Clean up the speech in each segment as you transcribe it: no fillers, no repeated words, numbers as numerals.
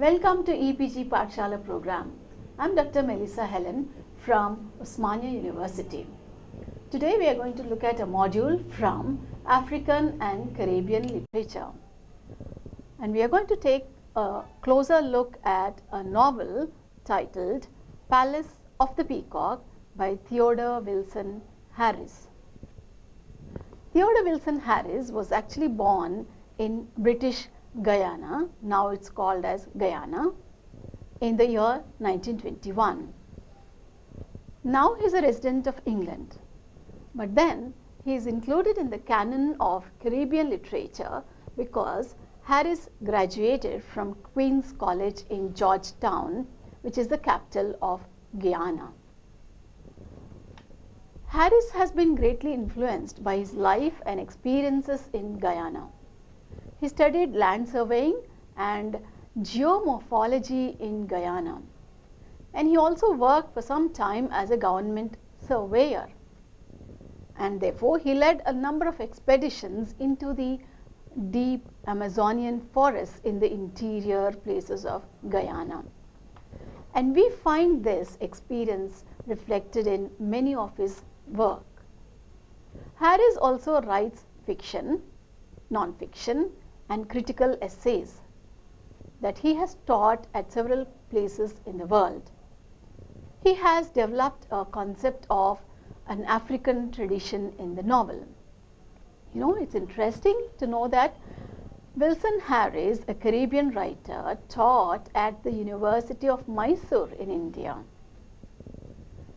Welcome to EPG Pathshala program. I'm Dr. Melissa Helen from Osmania University. Today we are going to look at a module from African and Caribbean literature. And we are going to take a closer look at a novel titled Palace of the Peacock by Theodore Wilson Harris. Theodore Wilson Harris was actually born in British Guyana, now it's called as Guyana, in the year 1921. Now he is a resident of England, but then he is included in the canon of Caribbean literature because Harris graduated from Queen's College in Georgetown, which is the capital of Guyana. Harris has been greatly influenced by his life and experiences in Guyana. He studied land surveying and geomorphology in Guyana, and he also worked for some time as a government surveyor, and therefore he led a number of expeditions into the deep Amazonian forests in the interior places of Guyana. And we find this experience reflected in many of his work. Harris also writes fiction, non-fiction, and critical essays that he has taught at several places in the world. He has developed a concept of an African tradition in the novel. You know, it's interesting to know that Wilson Harris, a Caribbean writer, taught at the University of Mysore in India.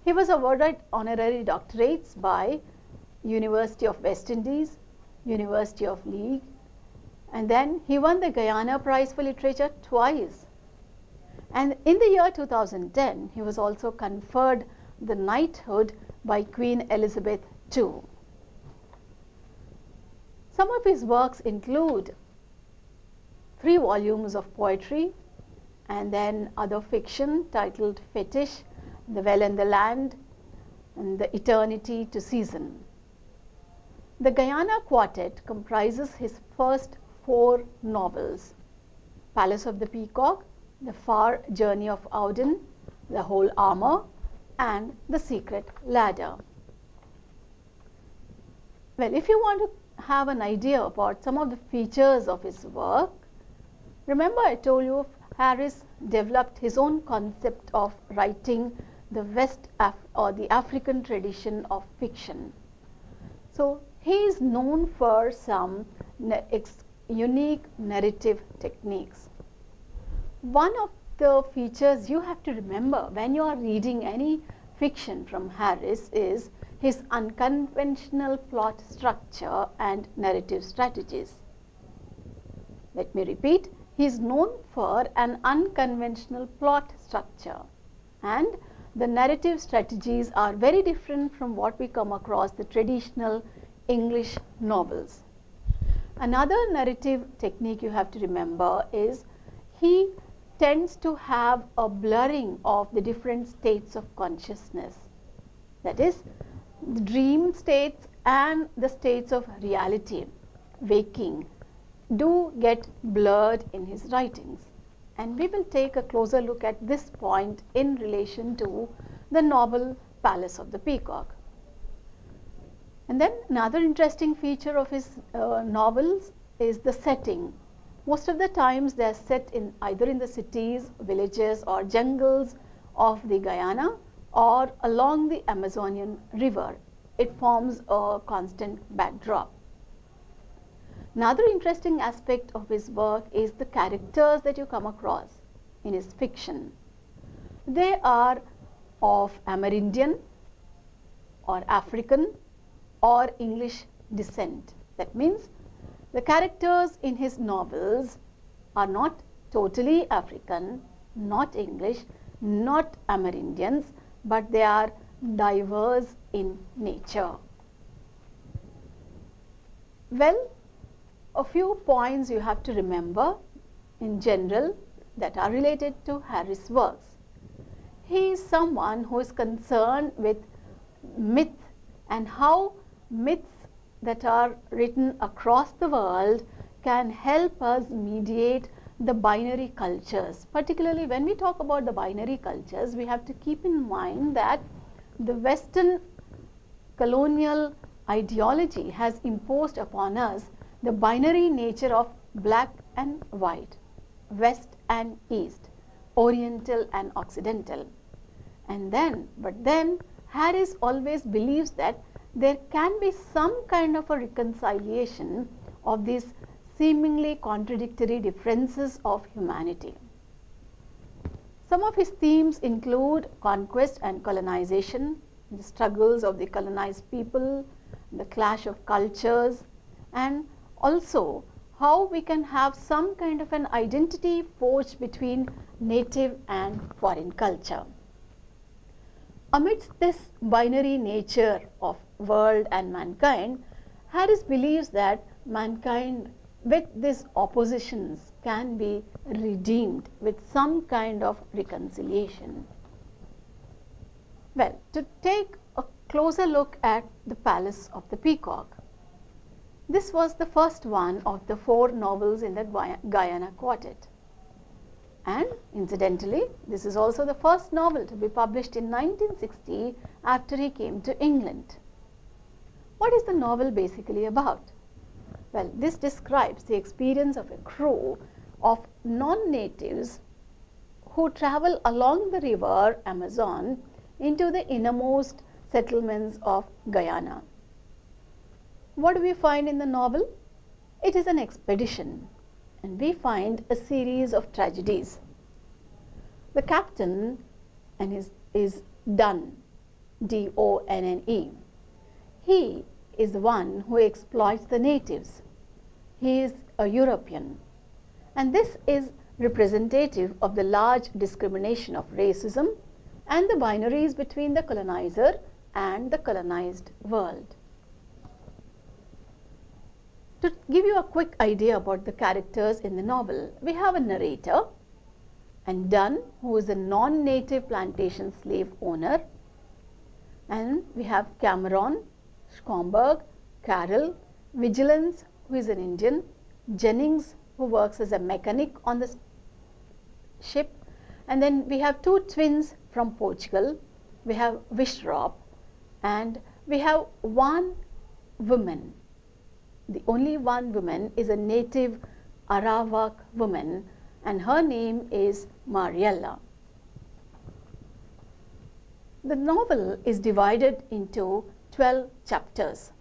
He was awarded honorary doctorates by University of West Indies, University of Leeds, and then he won the Guyana Prize for Literature twice. And in the year 2010, he was also conferred the knighthood by Queen Elizabeth II. Some of his works include 3 volumes of poetry and then other fiction titled Fetish, The Well and the Land, and The Eternity to Season. The Guyana Quartet comprises his first 4 novels: Palace of the Peacock, The Far Journey of Auden, The Whole Armor, and The Secret Ladder. Well, if you want to have an idea about some of the features of his work, remember I told you Harris developed his own concept of writing the the African tradition of fiction. So he is known for some unique narrative techniques. One of the features you have to remember when you are reading any fiction from Harris is his unconventional plot structure and narrative strategies. Let me repeat, he is known for an unconventional plot structure, and the narrative strategies are very different from what we come across the traditional English novels. Another narrative technique you have to remember is he tends to have a blurring of the different states of consciousness. That is, the dream states and the states of reality, waking, do get blurred in his writings. And we will take a closer look at this point in relation to the novel Palace of the Peacock. And then another interesting feature of his novels is the setting. Most of the times they are set in either in the cities, villages, or jungles of the Guyana or along the Amazonian River. It forms a constant backdrop. Another interesting aspect of his work is the characters that you come across in his fiction. They are of Amerindian or African or English descent. That means the characters in his novels are not totally African, not English, not Amerindians, but they are diverse in nature. Well, a few points you have to remember in general that are related to Harris' works. He is someone who is concerned with myth and how myths that are written across the world can help us mediate the binary cultures. Particularly when we talk about the binary cultures, we have to keep in mind that the Western colonial ideology has imposed upon us the binary nature of black and white, West and East, Oriental and Occidental. But then Harris always believes that there can be some kind of a reconciliation of these seemingly contradictory differences of humanity. Some of his themes include conquest and colonization, the struggles of the colonized people, the clash of cultures, and also how we can have some kind of an identity forged between native and foreign culture. Amidst this binary nature of world and mankind, Harris believes that mankind with these oppositions can be redeemed with some kind of reconciliation. Well, to take a closer look at the Palace of the Peacock, this was the first one of the 4 novels in the Guyana Quartet. And incidentally, this is also the first novel to be published in 1960 after he came to England. What is the novel basically about? Well, this describes the experience of a crew of non-natives who travel along the river Amazon into the innermost settlements of Guyana. What do we find in the novel? It is an expedition, and we find a series of tragedies. The captain is Dunne, D-O-N-N-E. He is the one who exploits the natives. He is a European, and this is representative of the large discrimination of racism and the binaries between the colonizer and the colonized world. To give you a quick idea about the characters in the novel, we have a narrator, and Dunne, who is a non-native plantation slave owner, and we have Cameron, Schomburg, Carroll, Vigilance, who is an Indian, Jennings, who works as a mechanic on the ship, and then we have 2 twins from Portugal, we have Wishrop, and we have one woman. The only one woman is a native Arawak woman, and her name is Mariella. The novel is divided into 12 chapters,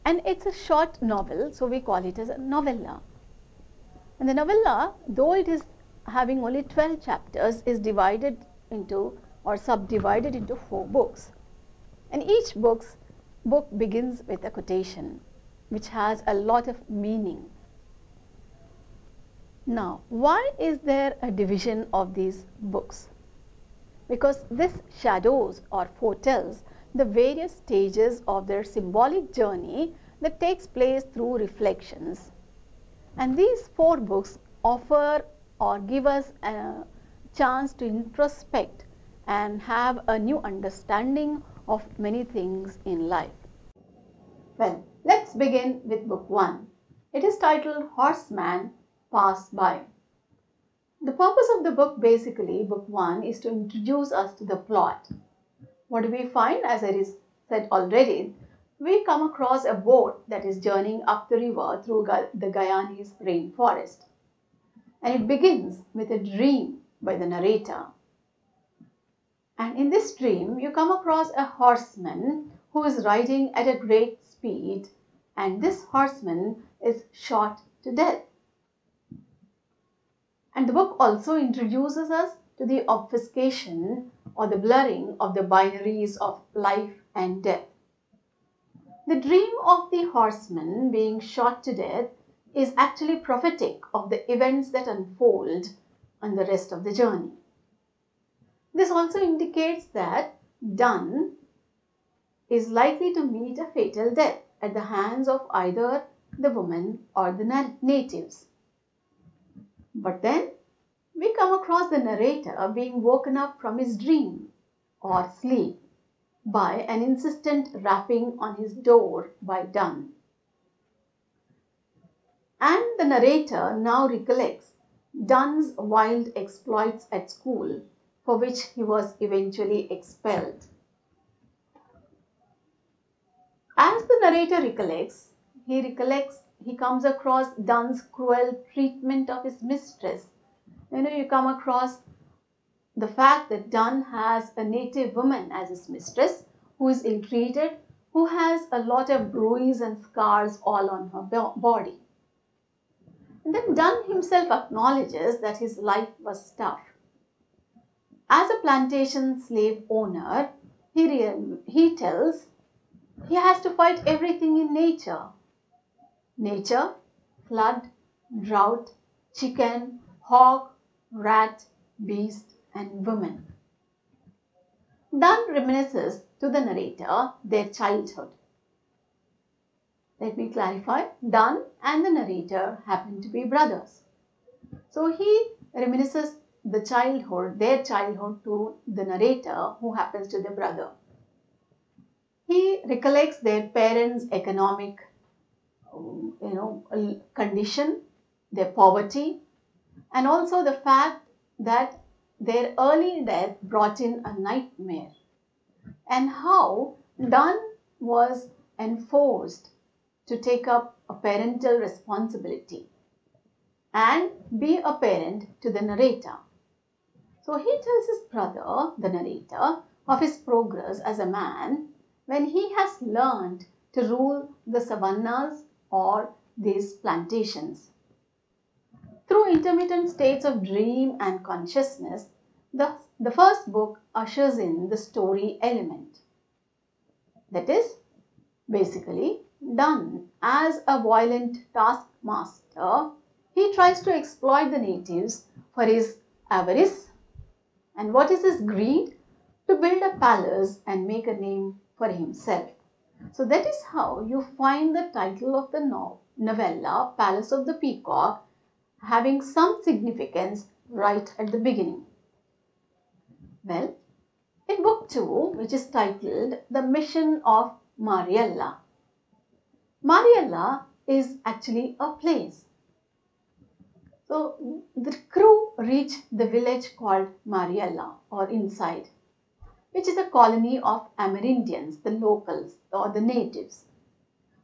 and it's a short novel, so we call it as a novella. And the novella, though it is having only 12 chapters, is divided into or subdivided into 4 books, and each book begins with a quotation which has a lot of meaning. Now, why is there a division of these books? Because this shadows or foretells the various stages of their symbolic journey that takes place through reflections. And these 4 books offer or give us a chance to introspect and have a new understanding of many things in life. Well, let's begin with book 1. It is titled Horseman Pass By. The purpose of the book, basically, book 1, is to introduce us to the plot. What do we find? As I said already, we come across a boat that is journeying up the river through the Guyanese rainforest. And it begins with a dream by the narrator. And in this dream, you come across a horseman who is riding at a great speed, and this horseman is shot to death. And the book also introduces us to the obfuscation or the blurring of the binaries of life and death. The dream of the horseman being shot to death is actually prophetic of the events that unfold on the rest of the journey. This also indicates that Dunne is likely to meet a fatal death at the hands of either the woman or the natives. But then we come across the narrator being woken up from his dream or sleep by an insistent rapping on his door by Dunne. And the narrator now recollects Dunn's wild exploits at school, for which he was eventually expelled. As the narrator recollects, he comes across Dunn's cruel treatment of his mistress. You come across the fact that Dunn has a native woman as his mistress who is ill-treated, who has a lot of bruises and scars all on her body. And then Dunn himself acknowledges that his life was tough. As a plantation slave owner, he tells he has to fight everything in nature. Nature, flood, drought, chicken, hawk, rat, beast, and woman. Dunn reminisces to the narrator their childhood. Let me clarify, Dunn and the narrator happen to be brothers. So he reminisces their childhood to the narrator who happens to the brother. He recollects their parents' economic condition, their poverty, and also the fact that their early death brought in a nightmare, and how Dunn was enforced to take up a parental responsibility and be a parent to the narrator. So he tells his brother, the narrator, of his progress as a man when he has learned to rule the savannas or these plantations. Through intermittent states of dream and consciousness, the first book ushers in the story element. That is, basically, Dunn, as a violent taskmaster, he tries to exploit the natives for his avarice. And what is his greed? To build a palace and make a name for himself. So that is how you find the title of the novella, Palace of the Peacock, having some significance right at the beginning. Well, in book 2, which is titled The Mission of Mariella, Mariella is actually a place. So the crew reach the village called Mariella or inside, which is a colony of Amerindians, the locals or the natives.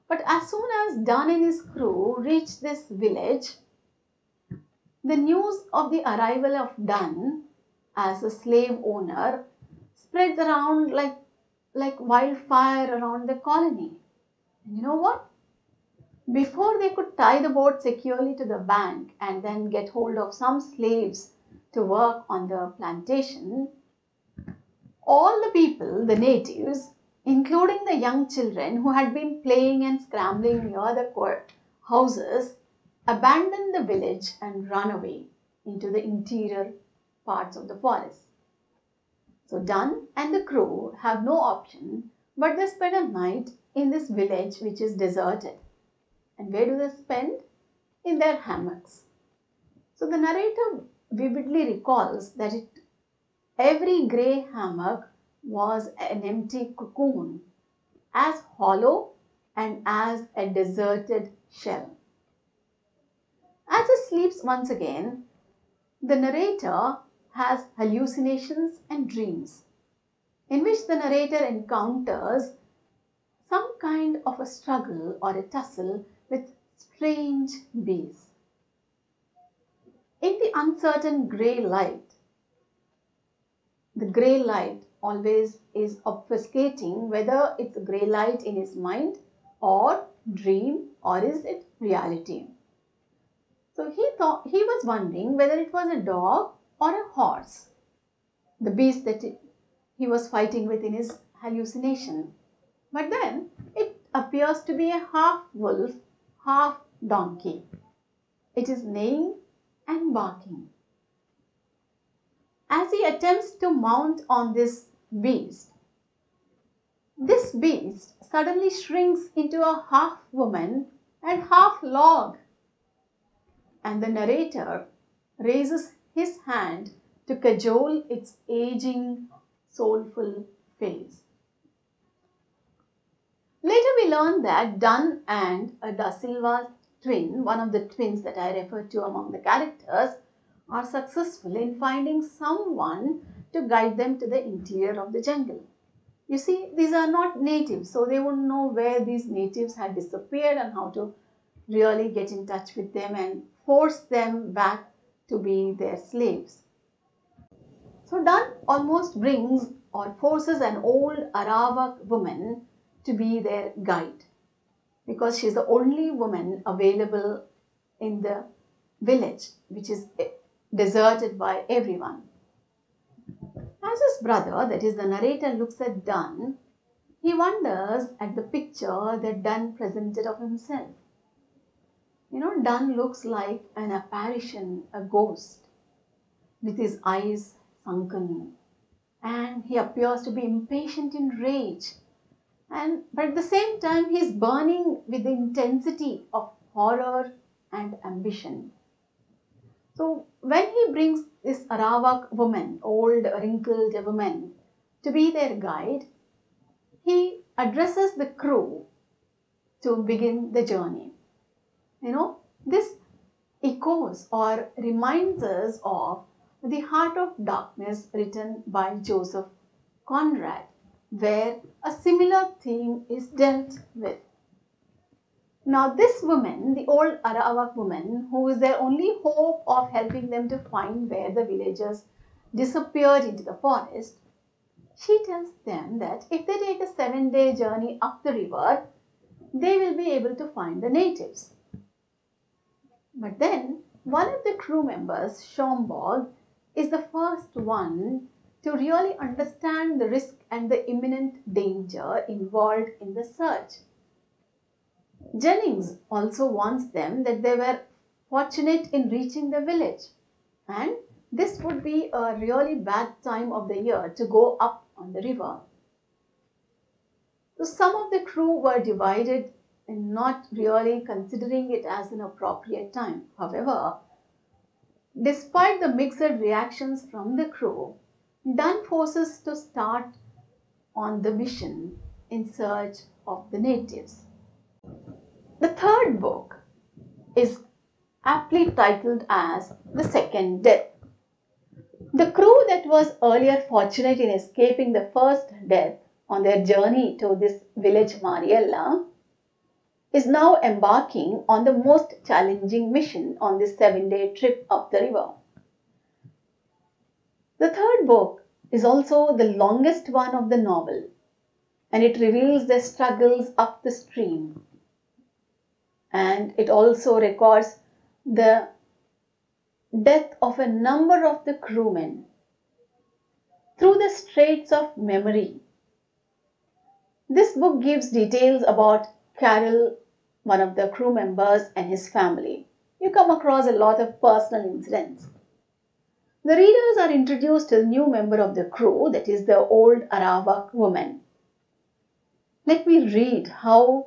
But as soon as Dunn and his crew reach this village, the news of the arrival of Dunn as a slave owner spreads around like wildfire around the colony. And you know what? Before they could tie the boat securely to the bank and then get hold of some slaves to work on the plantation, all the people, the natives, including the young children who had been playing and scrambling near the houses, abandoned the village and run away into the interior parts of the forest. So Dunn and the crew have no option but they spend a night in this village which is deserted. And where do they spend? In their hammocks. So the narrator vividly recalls that every grey hammock was an empty cocoon, as hollow and as a deserted shell. As he sleeps once again, the narrator has hallucinations and dreams in which the narrator encounters some kind of a struggle or a tussle with strange bees. In the uncertain grey light, the grey light always is obfuscating whether it's grey light in his mind or dream or is it reality. So he was wondering whether it was a dog or a horse, the beast that he was fighting with in his hallucination. But then it appears to be a half wolf, half donkey. It is neighing and barking. As he attempts to mount on this beast suddenly shrinks into a half woman and half log. And the narrator raises his hand to cajole its aging, soulful face. Later we learn that Dunn and Da Silva's twin, one of the twins that I referred to among the characters, are successful in finding someone to guide them to the interior of the jungle. You see, these are not natives, so they wouldn't know where these natives had disappeared and how to really get in touch with them and force them back to be their slaves. So Dunn almost brings or forces an old Arawak woman to be their guide because she is the only woman available in the village, which is deserted by everyone. As his brother, that is the narrator, looks at Dunn, he wonders at the picture that Dunn presented of himself. Dunn looks like an apparition, a ghost, with his eyes sunken, and he appears to be impatient in rage. But at the same time, he is burning with the intensity of horror and ambition. So when he brings this Arawak woman, old wrinkled woman, to be their guide, he addresses the crew to begin the journey. This echoes or reminds us of The Heart of Darkness written by Joseph Conrad, where a similar theme is dealt with. Now this woman, the old Arawak woman, who is their only hope of helping them to find where the villagers disappeared into the forest, she tells them that if they take a 7-day journey up the river, they will be able to find the natives. But then one of the crew members, Schomburg, is the first one to really understand the risk and the imminent danger involved in the search. Jennings also warns them that they were fortunate in reaching the village, and this would be a really bad time of the year to go up on the river. So some of the crew were divided in not really considering it as an appropriate time. However, despite the mixed reactions from the crew, Dunn forces to start on the mission in search of the natives. The third book is aptly titled as The Second Death. The crew that was earlier fortunate in escaping the first death on their journey to this village Mariella is now embarking on the most challenging mission on this 7-day trip up the river. The third book is also the longest one of the novel, and it reveals their struggles up the stream. And it also records the death of a number of the crewmen through the straits of memory. This book gives details about Carroll, one of the crew members, and his family. You come across a lot of personal incidents. The readers are introduced to a new member of the crew, that is the old Arawak woman. Let me read how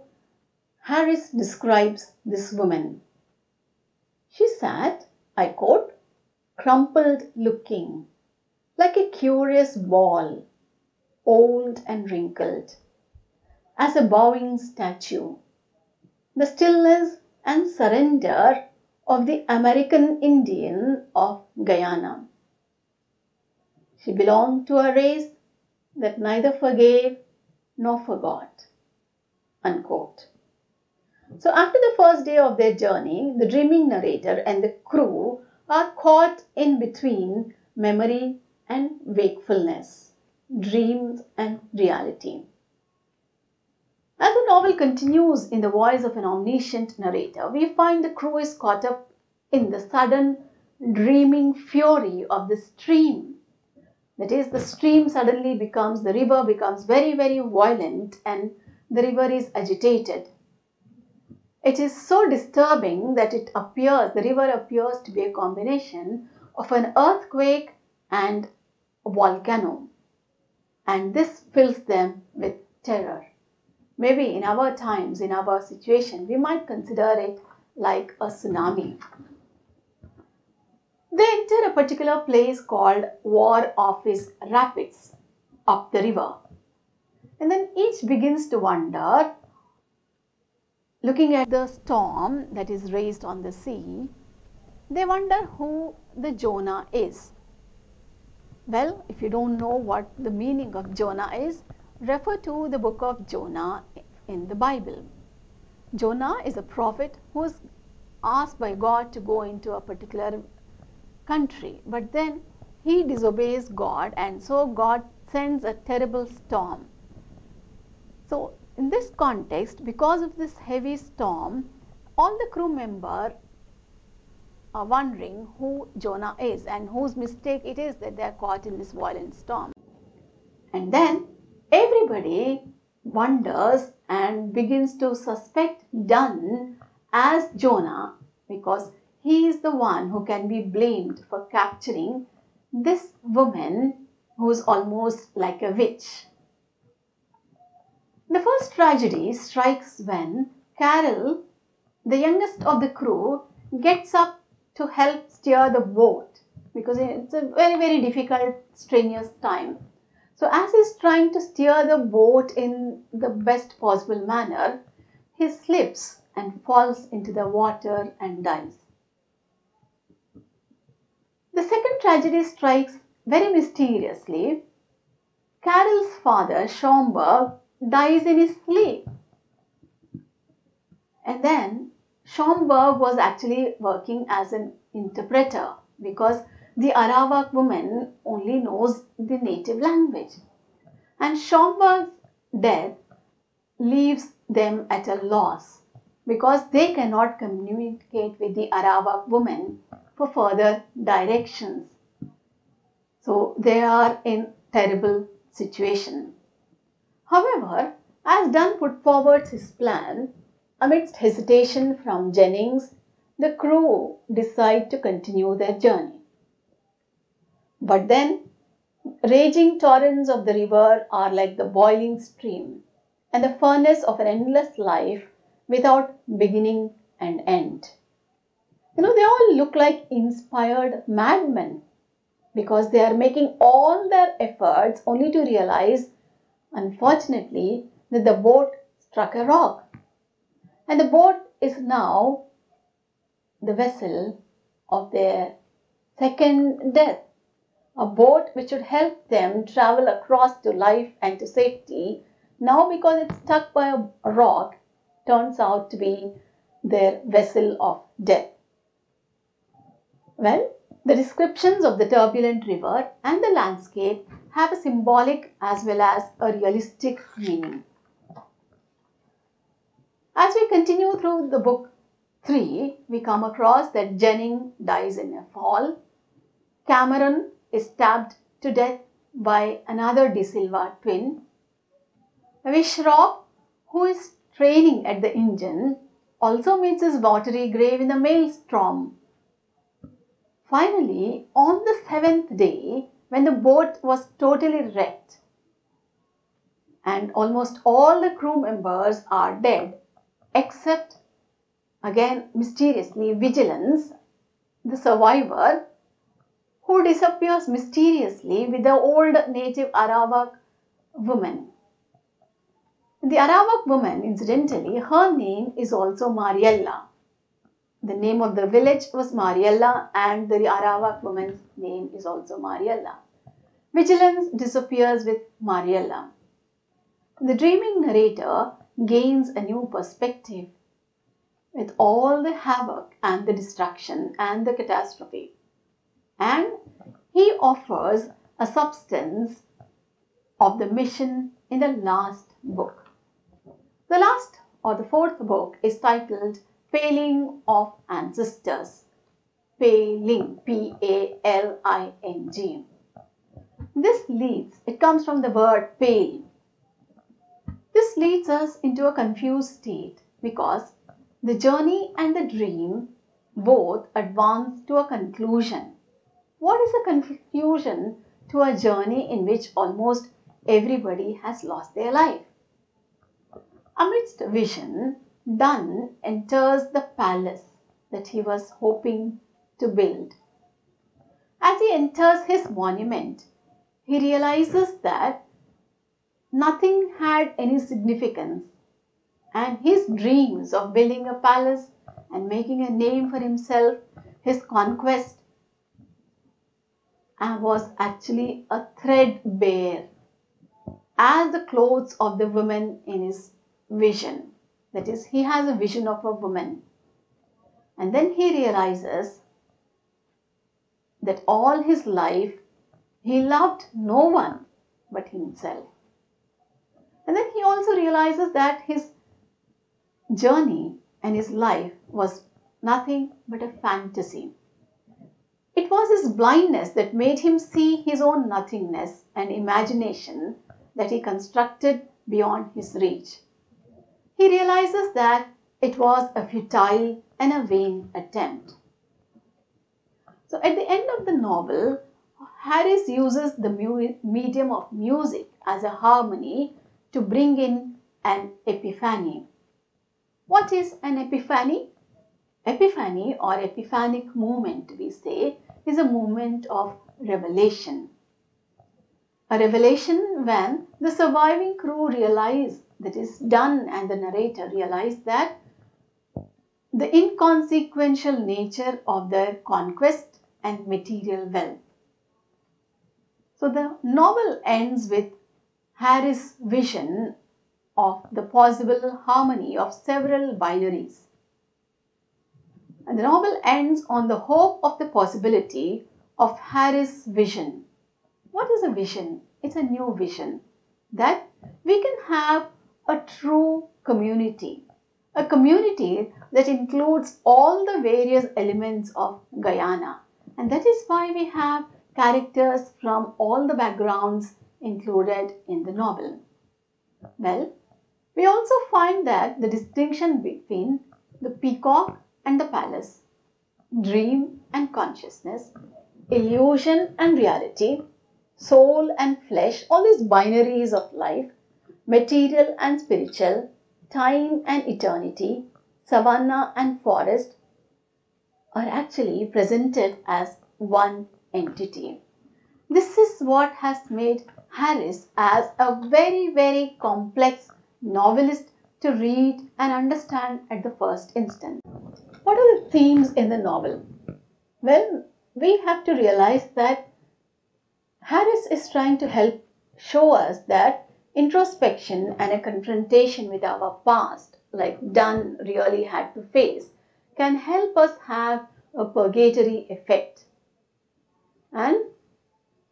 Harris describes this woman. She sat, I quote, crumpled looking, like a curious ball, old and wrinkled, as a bowing statue. The stillness and surrender of the American Indian of Guyana. She belonged to a race that neither forgave nor forgot, unquote. So after the first day of their journey, the dreaming narrator and the crew are caught in between memory and wakefulness, dreams and reality. As the novel continues in the voice of an omniscient narrator, we find the crew is caught up in the sudden dreaming fury of the stream. That is, the stream suddenly becomes, the river becomes very, very violent and the river is agitated. It is so disturbing that the river appears to be a combination of an earthquake and a volcano. And this fills them with terror. Maybe in our times, in our situation, we might consider it like a tsunami. They enter a particular place called War Office Rapids up the river. And then each begins to wonder looking at the storm that is raised on the sea, they wonder who the Jonah is. Well, if you don't know what the meaning of Jonah is, refer to the book of Jonah in the Bible. Jonah is a prophet who is asked by God to go into a particular country, but then he disobeys God, and so God sends a terrible storm. So in this context, because of this heavy storm, all the crew members are wondering who Jonah is and whose mistake it is that they are caught in this violent storm. And then everybody wonders and begins to suspect Dunn as Jonah, because he is the one who can be blamed for capturing this woman who is almost like a witch. The first tragedy strikes when Carol, the youngest of the crew, gets up to help steer the boat, because it's a very, very difficult, strenuous time. So as he's trying to steer the boat in the best possible manner, he slips and falls into the water and dies. The second tragedy strikes very mysteriously. Carol's father, Schomburg, dies in his sleep. And then Schomburg was actually working as an interpreter, because the Arawak woman only knows the native language. And Schomburg's death leaves them at a loss, because they cannot communicate with the Arawak woman for further directions. So they are in terrible situation. However, as Dunn put forward his plan, amidst hesitation from Jennings, the crew decide to continue their journey. But then, raging torrents of the river are like the boiling stream and the furnace of an endless life without beginning and end. They all look like inspired madmen, because they are making all their efforts only to realize, unfortunately, that the boat struck a rock. And the boat is now the vessel of their second death. A boat which would help them travel across to life and to safety, now because it's stuck by a rock, turns out to be their vessel of death. Well, the descriptions of the turbulent river and the landscape have a symbolic as well as a realistic meaning. As we continue through the book 3, we come across that Jennings dies in a fall. Cameron is stabbed to death by another De Silva twin. Wishrop, who is training at the engine, also meets his watery grave in the maelstrom. Finally, on the 7th day, when the boat was totally wrecked and almost all the crew members are dead, except, again mysteriously, Vigilance, the survivor, who disappears mysteriously with the old native Arawak woman. The Arawak woman, incidentally, her name is also Mariella. The name of the village was Mariella, and the Arawak woman's name is also Mariella. Vigilance disappears with Mariella. The dreaming narrator gains a new perspective with all the havoc and the destruction and the catastrophe. And he offers a substance of the mission in the last book. The last or the fourth book is titled Paling of Ancestors. Paling, P-A-L-I-N-G. It comes from the word pale. This leads us into a confused state, because the journey and the dream both advance to a conclusion. What is a conclusion to a journey in which almost everybody has lost their life? Amidst vision, Dunn enters the palace that he was hoping to build. As he enters his monument, he realizes that nothing had any significance, And his dreams of building a palace and making a name for himself, his conquest, was actually a threadbare as the clothes of the woman in his vision. That is, he has a vision of a woman. And then he realizes that all his life he loved no one but himself. And then he also realizes that his journey and his life was nothing but a fantasy. It was his blindness that made him see his own nothingness and imagination that he constructed beyond his reach. He realizes that it was a futile and a vain attempt. So at the end of the novel, Harris uses the medium of music as a harmony to bring in an epiphany. What is an epiphany? Epiphany or epiphanic moment, we say, is a moment of revelation. A revelation when the surviving crew realize, that is, Dunn and the narrator realize that the inconsequential nature of their conquest and material wealth. So the novel ends with Harris' vision of the possible harmony of several binaries. And the novel ends on the hope of the possibility of Harris' vision. What is a vision? It's a new vision that we can have a true community. A community that includes all the various elements of Guyana. And that is why we have characters from all the backgrounds included in the novel. Well, we also find that the distinction between the peacock and the palace, dream and consciousness, illusion and reality, soul and flesh, all these binaries of life, material and spiritual, time and eternity, savanna and forest, are actually presented as one entity. This is what has made Harris as a very, very complex novelist to read and understand at the first instance. What are the themes in the novel? Well, we have to realize that Harris is trying to help show us that introspection and a confrontation with our past, like Dunn really had to face, can help us have a purgatory effect. And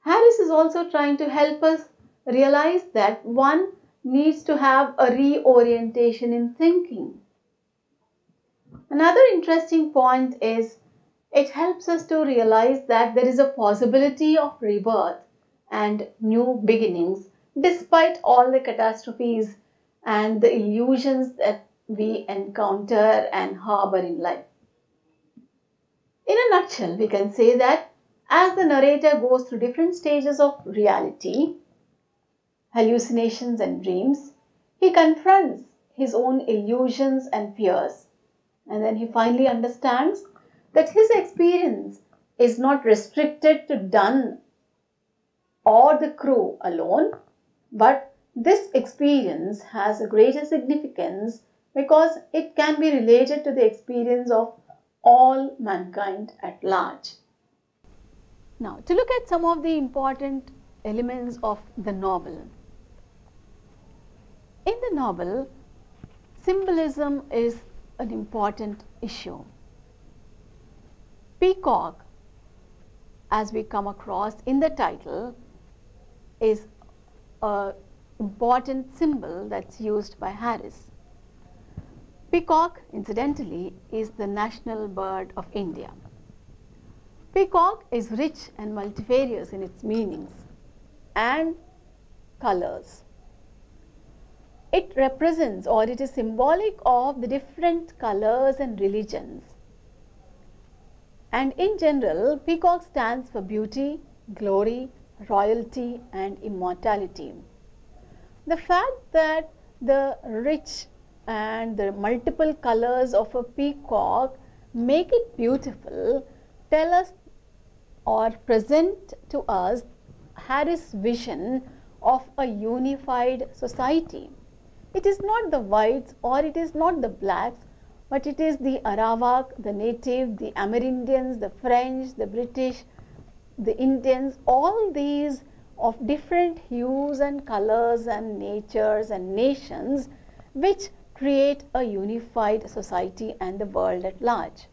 Harris is also trying to help us realize that one needs to have a reorientation in thinking. Another interesting point is it helps us to realize that there is a possibility of rebirth and new beginnings despite all the catastrophes and the illusions that we encounter and harbor in life. In a nutshell, we can say that as the narrator goes through different stages of reality, hallucinations and dreams, he confronts his own illusions and fears. And then he finally understands that his experience is not restricted to Dunn or the crew alone, but this experience has a greater significance because it can be related to the experience of all mankind at large. Now, to look at some of the important elements of the novel. In the novel, symbolism is an important issue. Peacock, as we come across in the title, is an important symbol that's used by Harris. Peacock, incidentally, is the national bird of India. Peacock is rich and multifarious in its meanings and colors. It represents, or it is symbolic of, the different colors and religions. And in general, peacock stands for beauty, glory, royalty and immortality. The fact that the rich and the multiple colors of a peacock make it beautiful tell us or present to us Harris' vision of a unified society. It is not the whites or it is not the blacks, but it is the Arawak, the native, the Amerindians, the French, the British, the Indians, all these of different hues and colors and natures and nations, which create a unified society and the world at large.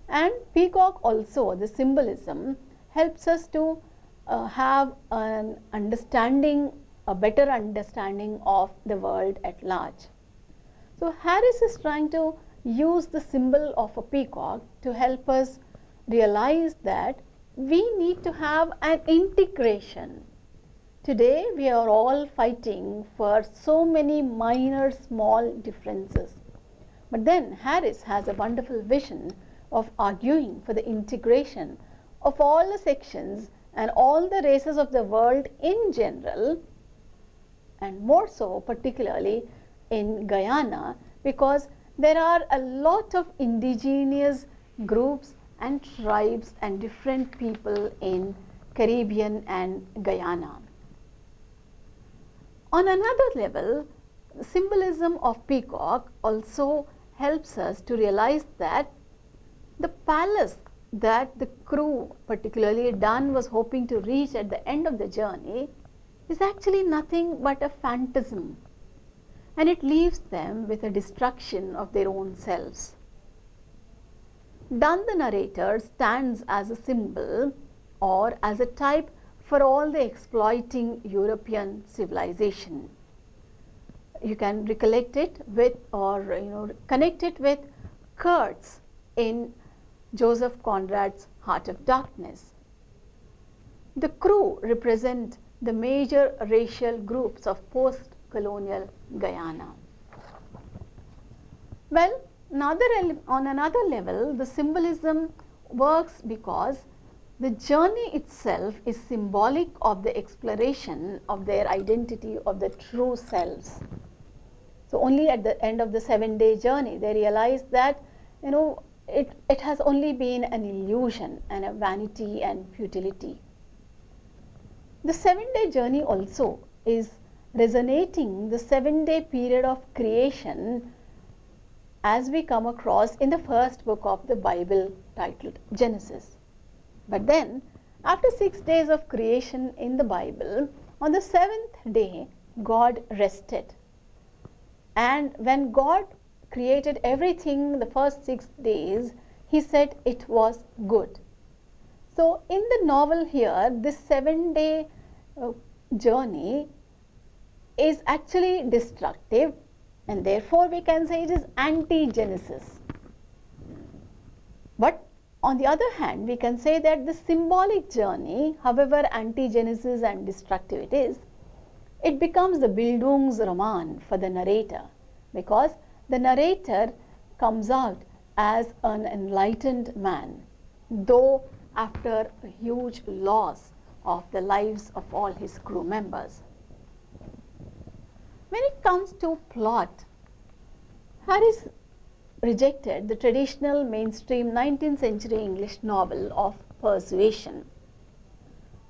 And Peacock also, the symbolism, helps us to have an understanding, a better understanding of the world at large. So Harris is trying to use the symbol of a peacock to help us realize that we need to have an integration. Today we are all fighting for so many minor small differences. But then Harris has a wonderful vision of arguing for the integration of all the sections and all the races of the world in general, and more so particularly in Guyana, because there are a lot of indigenous groups and tribes and different people in Caribbean and Guyana. On another level, the symbolism of peacock also helps us to realize that the palace that the crew, particularly Dan, was hoping to reach at the end of the journey is actually nothing but a phantasm, and it leaves them with a destruction of their own selves. Dan, the narrator, stands as a symbol or as a type for all the exploiting European civilization. You can recollect it with or connect it with Kurtz in Joseph Conrad's Heart of Darkness. The crew represent the major racial groups of post-colonial Guyana. Well, on another level, the symbolism works because the journey itself is symbolic of the exploration of their identity of the true selves. So only at the end of the 7-day journey they realize that it has only been an illusion and a vanity and futility. The 7-day journey also is resonating the 7-day period of creation as we come across in the first book of the Bible titled Genesis. But then after 6 days of creation in the Bible, on the 7th day God rested. And when God created everything the first 6 days, he said it was good. So in the novel here, this 7-day journey is actually destructive, and therefore we can say it is anti-Genesis. But on the other hand, we can say that the symbolic journey, however anti-Genesis and destructive it is, it becomes the Bildungsroman for the narrator, because the narrator comes out as an enlightened man, though after a huge loss of the lives of all his crew members. When it comes to plot, Harris rejected the traditional mainstream 19th century English novel of persuasion,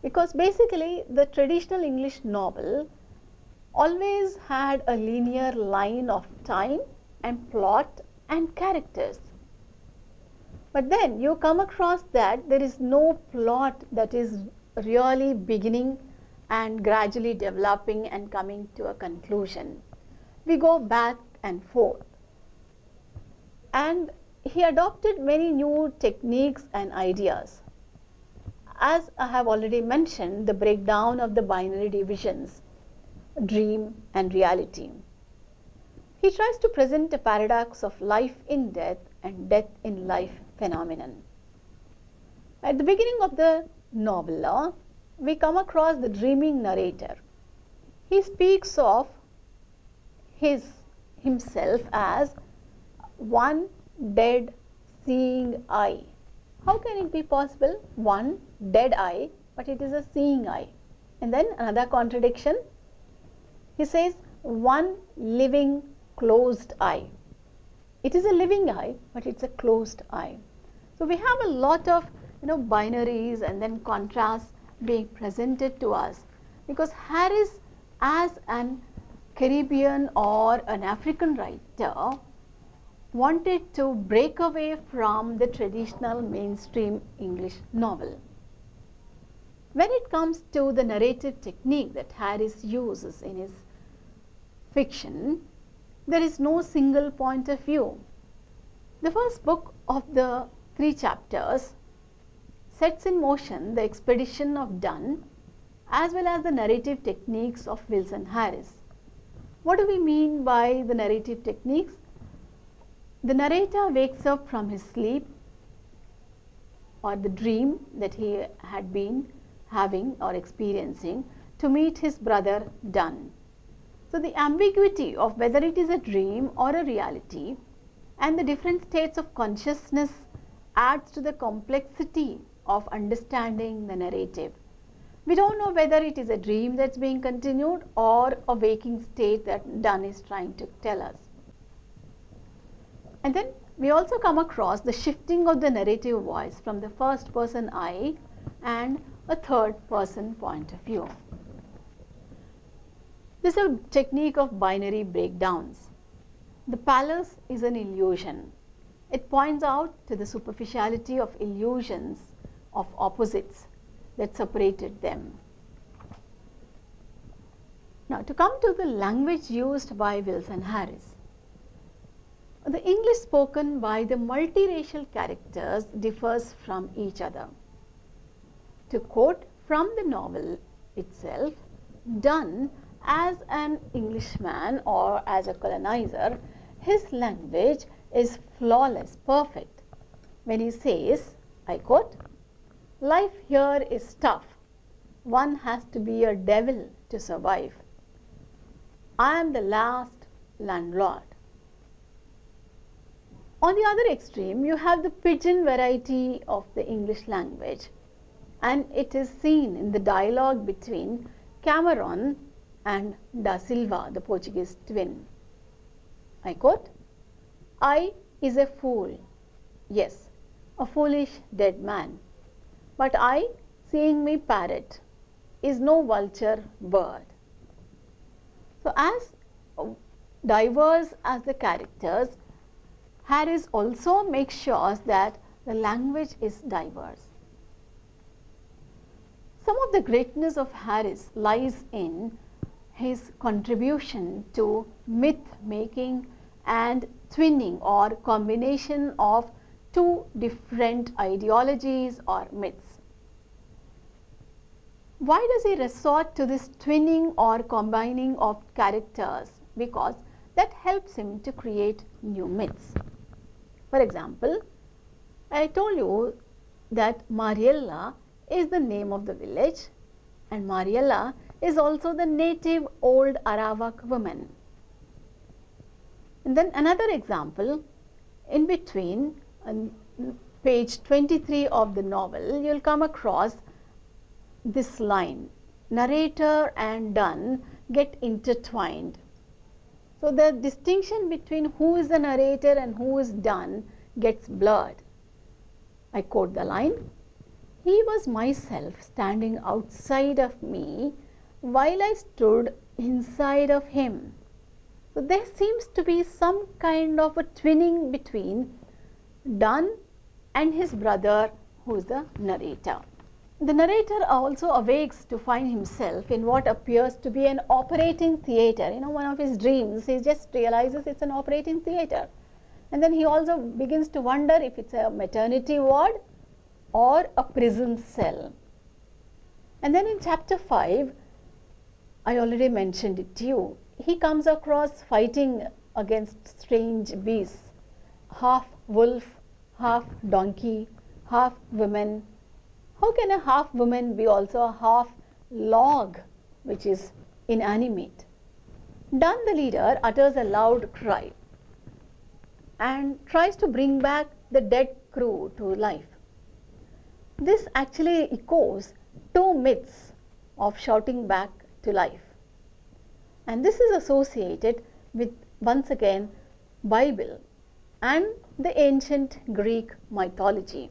because basically the traditional English novel always had a linear line of time and plot and characters. But then you come across that there is no plot that is really beginning and gradually developing and coming to a conclusion. We go back and forth. And he adopted many new techniques and ideas. As I have already mentioned, the breakdown of the binary divisions, dream and reality. He tries to present a paradox of life in death and death in life phenomenon. At the beginning of the novella, we come across the dreaming narrator. He speaks of himself as one dead seeing eye. How can it be possible? One dead eye, but it is a seeing eye. And then another contradiction. He says one living closed eye. It is a living eye, but it's a closed eye. So we have a lot of binaries and then contrasts being presented to us, because Harris, as an Caribbean or an African writer wanted to break away from the traditional mainstream English novel. When it comes to the narrative technique that Harris uses in his fiction, there is no single point of view. The first book of the 3 chapters sets in motion the expedition of Dunn as well as the narrative techniques of Wilson Harris. What do we mean by the narrative techniques? The narrator wakes up from his sleep or the dream that he had been having or experiencing to meet his brother Dunn. So the ambiguity of whether it is a dream or a reality and the different states of consciousness adds to the complexity of understanding the narrative. We don't know whether it is a dream that's being continued or a waking state that Dunn is trying to tell us. And then we also come across the shifting of the narrative voice from the first person I and a third person point of view. This is a technique of binary breakdowns. The palace is an illusion. It points out to the superficiality of illusions of opposites that separated them. Now, to come to the language used by Wilson Harris. The English spoken by the multiracial characters differs from each other. To quote from the novel itself, Dunn, as an Englishman or as a colonizer, his language is flawless, perfect. When he says, I quote, "Life here is tough. One has to be a devil to survive. I am the last landlord." On the other extreme, you have the pidgin variety of the English language, and it is seen in the dialogue between Cameron and Da Silva, the Portuguese twin. I quote, "I is a fool, yes, a foolish dead man, but I, seeing me parrot, is no vulture bird." So as diverse as the characters, Harris also makes sure that the language is diverse. Some of the greatness of Harris lies in his contribution to myth making and twinning or combination of 2 different ideologies or myths. Why does he resort to this twinning or combining of characters? Because that helps him to create new myths. For example, I told you that Mariella is the name of the village, and Mariella is also the native old Arawak woman. And then another example, in between on page 23 of the novel, you will come across this line, narrator and Dunn get intertwined. So the distinction between who is the narrator and who is Dunn gets blurred. I quote the line, "He was myself standing outside of me while I stood inside of him." So there seems to be some kind of a twinning between Dunn and his brother, who is the narrator. The narrator also awakes to find himself in what appears to be an operating theatre. One of his dreams, he just realizes it's an operating theatre. And then he also begins to wonder if it's a maternity ward or a prison cell. And then in chapter 5, I already mentioned it to you, he comes across fighting against strange beasts, half wolf, half donkey, half woman. How can a half woman be also a half log, which is inanimate? Dunn, the leader, utters a loud cry and tries to bring back the dead crew to life. This actually echoes 2 myths of shouting back to life. And this is associated with, once again, Bible and the ancient Greek mythology.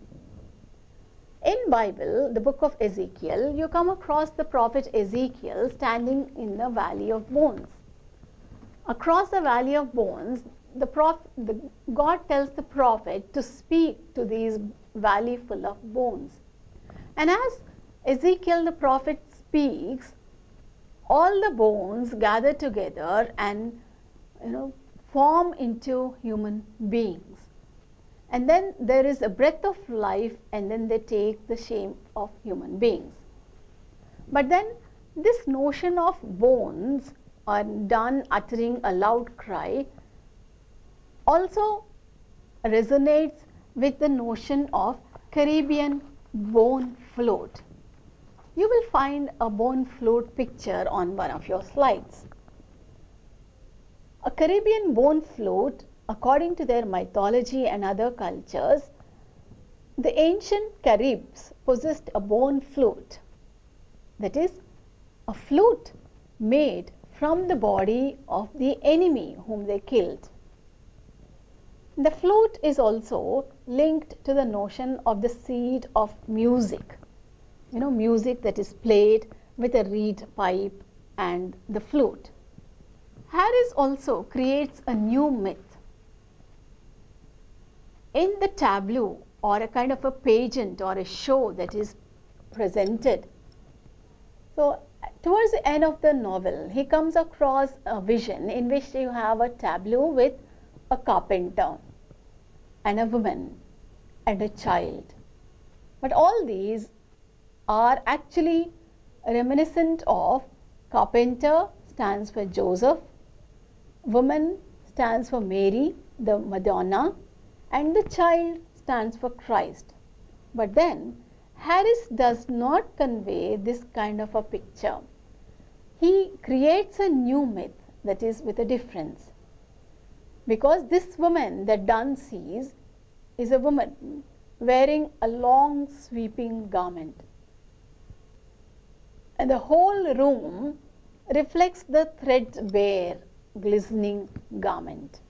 In Bible, the book of Ezekiel, you come across the prophet Ezekiel standing in the valley of bones. Across the valley of bones, God tells the prophet to speak to these valley full of bones. And as Ezekiel the prophet speaks, all the bones gather together and form into human beings. And then there is a breath of life, and then they take the shape of human beings. But then this notion of bones are done uttering a loud cry also resonates with the notion of Caribbean bone flute. You will find a bone flute picture on one of your slides. A Caribbean bone flute, according to their mythology and other cultures, the ancient Caribs possessed a bone flute, that is, a flute made from the body of the enemy whom they killed. The flute is also linked to the notion of the seed of music, music that is played with a reed pipe and the flute. Harris also creates a new myth. In the tableau, or a kind of a pageant or a show that is presented, so towards the end of the novel, he comes across a vision in which you have a tableau with a carpenter and a woman and a child. But all these are actually reminiscent of carpenter stands for Joseph, woman stands for Mary, the Madonna, and the child stands for Christ. But then Harris does not convey this kind of a picture. He creates a new myth, that is with a difference. Because this woman that Donne sees is a woman wearing a long sweeping garment. And the whole room reflects the threadbare, glistening garment.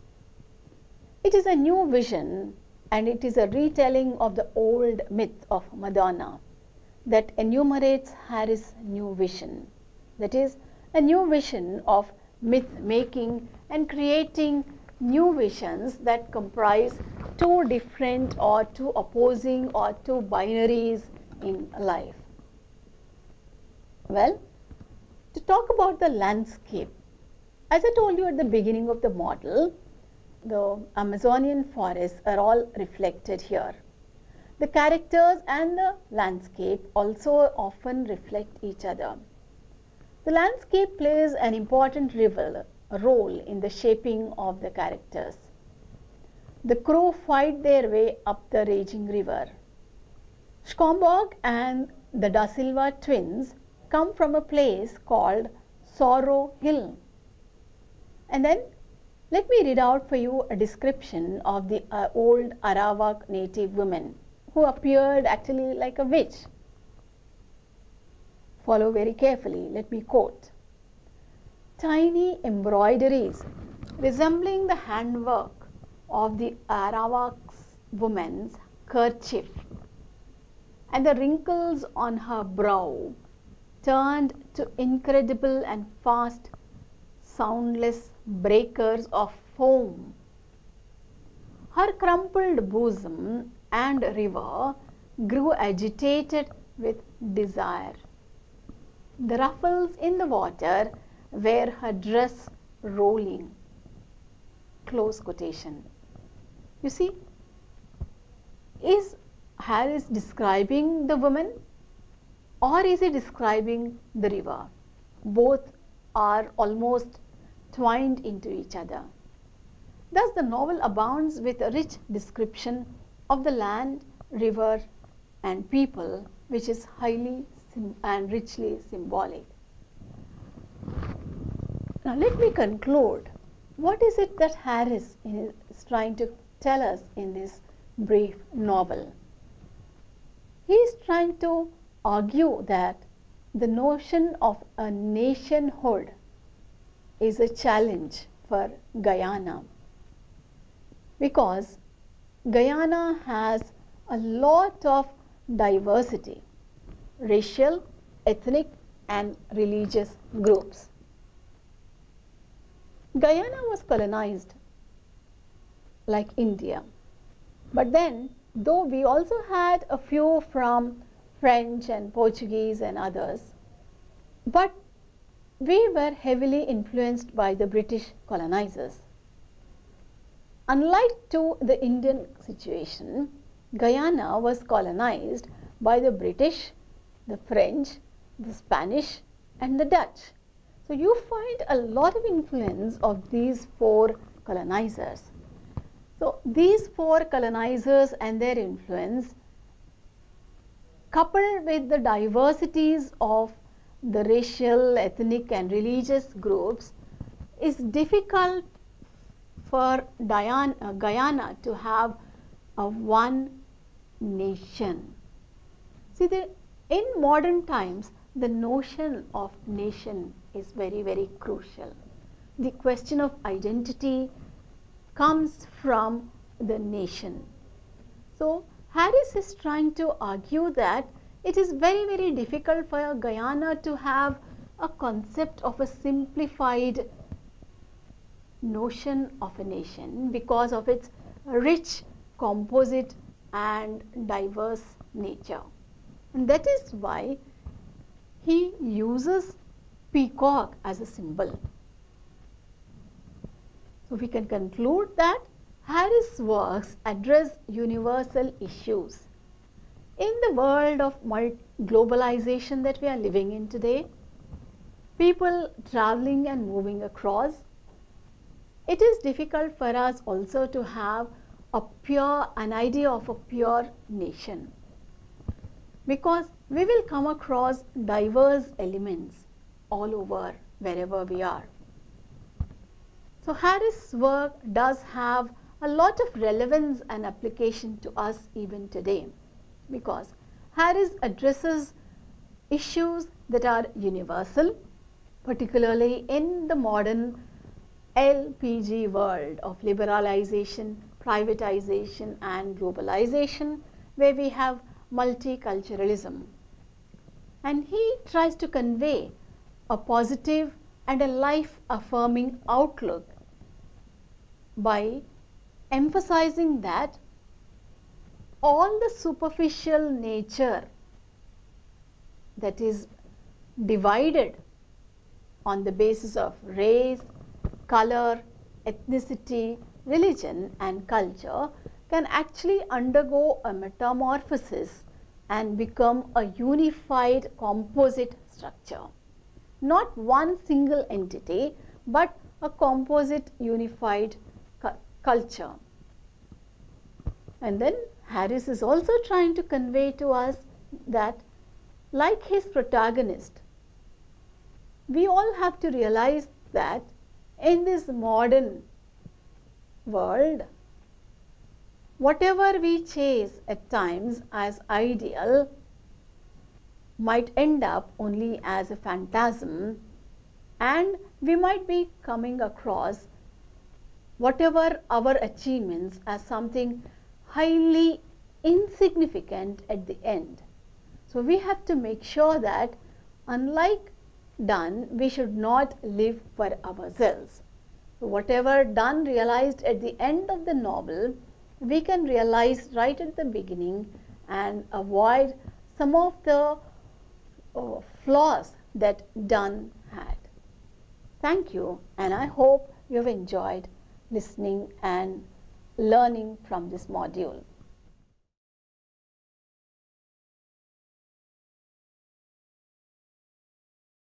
It is a new vision, and it is a retelling of the old myth of Madonna that enumerates Harris' new vision. That is, a new vision of myth making and creating new visions that comprise two different or two opposing or two binaries in life. Well, to talk about the landscape, as I told you at the beginning of the model, the Amazonian forests are all reflected here. The characters and the landscape also often reflect each other. The landscape plays an important role in the shaping of the characters. The crow fight their way up the raging river. Schomburg and the Da Silva twins come from a place called Sorrow Hill. And then let me read out for you a description of the old Arawak native woman who appeared actually like a witch. Follow very carefully. Let me quote. Tiny embroideries resembling the handwork of the Arawak woman's kerchief and the wrinkles on her brow turned to incredible and fast, soundless breakers of foam. Her crumpled bosom and river grew agitated with desire. The ruffles in the water were her dress rolling. Close quotation. You see, is Harris describing the woman or is he describing the river? Both are almost twined into each other. Thus, the novel abounds with a rich description of the land, river, and people, which is highly and richly symbolic. Now, let me conclude. What is it that Harris is trying to tell us in this brief novel? He is trying to argue that the notion of a nationhood is a challenge for Guyana, because Guyana has a lot of diversity, racial, ethnic, and religious groups. Guyana was colonized like India. But then, though we also had a few from French and Portuguese and others, but we were heavily influenced by the British colonizers. Unlike to the Indian situation, Guyana was colonized by the British, the French, the Spanish and the Dutch. So you find a lot of influence of these four colonizers. So these four colonizers and their influence, coupled with the diversities of the racial, ethnic and religious groups, is difficult for Guyana to have a one nation. See, in modern times, the notion of nation is very, very crucial. The question of identity comes from the nation. So Harris is trying to argue that it is very, very difficult for Guyana to have a concept of a simplified notion of a nation because of its rich, composite and diverse nature. And that is why he uses peacock as a symbol. So we can conclude that Harris' works address universal issues. In the world of globalization that we are living in today, people traveling and moving across, it is difficult for us also to have an idea of a pure nation, because we will come across diverse elements all over wherever we are. So Harris' work does have a lot of relevance and application to us even today, because Harris addresses issues that are universal, particularly in the modern LPG world of liberalization, privatization and globalization, where we have multiculturalism. And he tries to convey a positive and a life-affirming outlook by emphasizing that all the superficial nature that is divided on the basis of race, color, ethnicity, religion and culture can actually undergo a metamorphosis and become a unified composite structure. Not one single entity, but a composite unified culture. And then Harris is also trying to convey to us that, like his protagonist, we all have to realize that in this modern world, whatever we chase at times as ideal might end up only as a phantasm, and we might be coming across whatever our achievements as something highly insignificant at the end. So we have to make sure that, unlike Donne, we should not live for ourselves. So whatever Donne realized at the end of the novel, we can realize right at the beginning and avoid some of the flaws that Donne had. Thank you, and I hope you have enjoyed listening and learning from this module.